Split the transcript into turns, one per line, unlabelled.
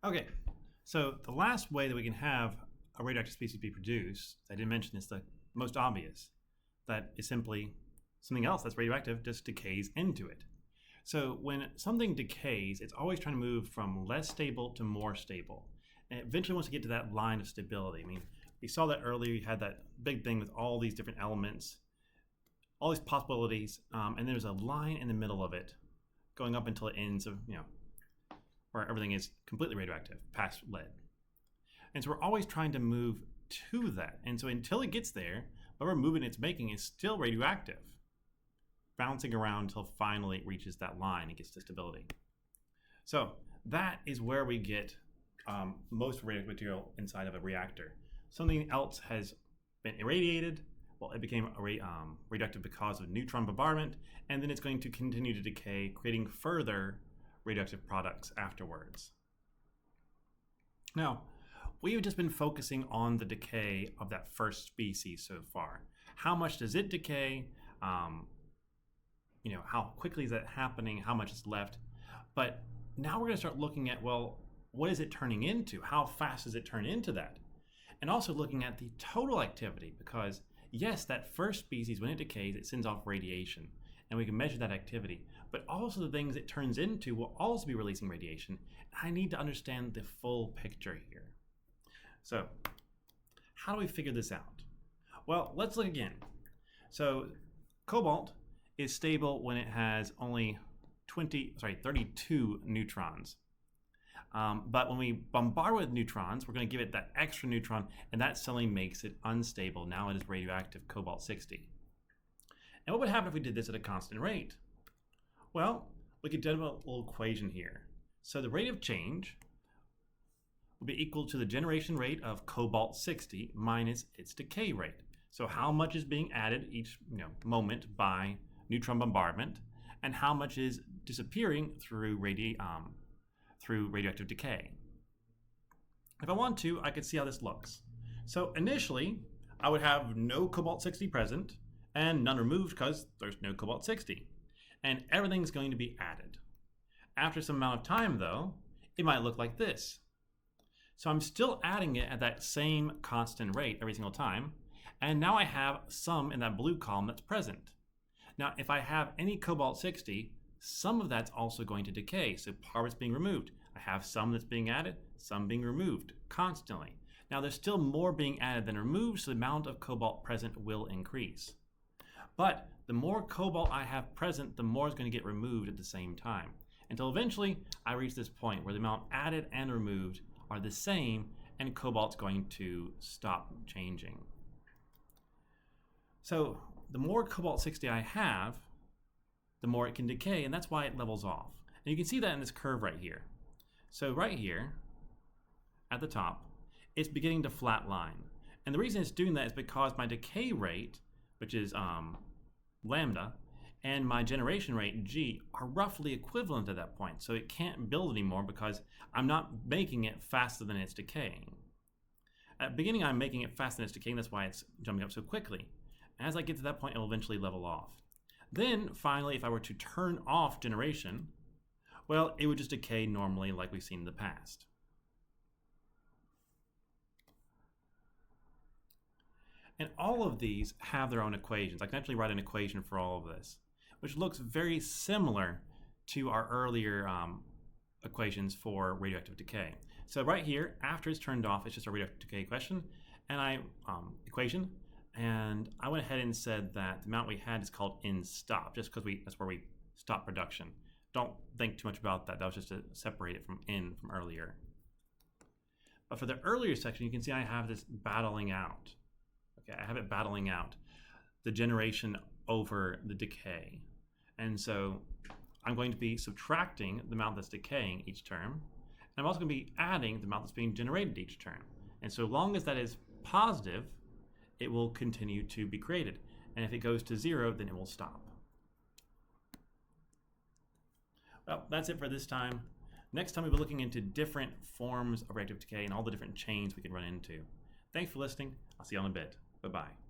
Okay, so the last way that we can have a radioactive species be produced, I didn't mention this, the most obvious, that is simply something else that's radioactive just decays into it. So when something decays, it's always trying to move from less stable to more stable. And it eventually wants to get to that line of stability. I mean, we saw that earlier. You had that big thing with all these different elements, all these possibilities, and there's a line in the middle of it going up until it ends of, where everything is completely radioactive, past lead. And so we're always trying to move to that. And so until it gets there, whatever movement it's making is still radioactive, bouncing around until finally it reaches that line and gets to stability. So that is where we get most radioactive material inside of a reactor. Something else has been irradiated. Well, it became radioactive because of neutron bombardment, and then it's going to continue to decay, creating further radioactive products afterwards. Now, we've just been focusing on the decay of that first species so far. How much does it decay? How quickly is that happening? How much is left? But now we're going to start looking at, well, what is it turning into? How fast does it turn into that? And also looking at the total activity, because yes, that first species, when it decays, it sends off radiation, and we can measure that activity. But also the things it turns into will also be releasing radiation. I need to understand the full picture here. So how do we figure this out? Well, let's look again. So cobalt is stable when it has only 32 neutrons. But when we bombard with neutrons, we're going to give it that extra neutron, and that suddenly makes it unstable. Now it is radioactive cobalt-60. And what would happen if we did this at a constant rate? Well, we could develop a little equation here. So the rate of change will be equal to the generation rate of cobalt-60 minus its decay rate. So how much is being added each moment by neutron bombardment, and how much is disappearing through radioactive decay. If I want to, I could see how this looks. So initially, I would have no cobalt-60 present and none removed because there's no cobalt-60. And everything's going to be added. After some amount of time, though, it might look like this. So I'm still adding it at that same constant rate every single time. And now I have some in that blue column that's present. Now, if I have any cobalt-60, some of that's also going to decay, so part of it's being removed. I have some that's being added, some being removed constantly. Now there's still more being added than removed, so the amount of cobalt present will increase. But the more cobalt I have present, the more is going to get removed at the same time, until eventually I reach this point where the amount added and removed are the same, and cobalt's going to stop changing. So the more cobalt-60 I have, the more it can decay, and that's why it levels off. And you can see that in this curve right here. So right here, at the top, it's beginning to flatline. And the reason it's doing that is because my decay rate, which is lambda, and my generation rate, g, are roughly equivalent at that point. So it can't build anymore because I'm not making it faster than it's decaying. At the beginning, I'm making it faster than it's decaying. That's why it's jumping up so quickly. As I get to that point, it will eventually level off. Then, finally, if I were to turn off generation, well, it would just decay normally like we've seen in the past. And all of these have their own equations. I can actually write an equation for all of this, which looks very similar to our earlier equations for radioactive decay. So right here, after it's turned off, it's just a radioactive decay equation, and equation. And I went ahead and said that the amount we had is called in stop, just because that's where we stop production. Don't think too much about that. That was just to separate it from earlier. But for the earlier section, you can see I have this battling out. Okay, I have it battling out the generation over the decay. And so I'm going to be subtracting the amount that's decaying each term. And I'm also going to be adding the amount that's being generated each term. And so long as that is positive, it will continue to be created. And if it goes to 0, then it will stop. Well, that's it for this time. Next time we'll be looking into different forms of radioactive decay and all the different chains we can run into. Thanks for listening. I'll see you in a bit. Bye-bye.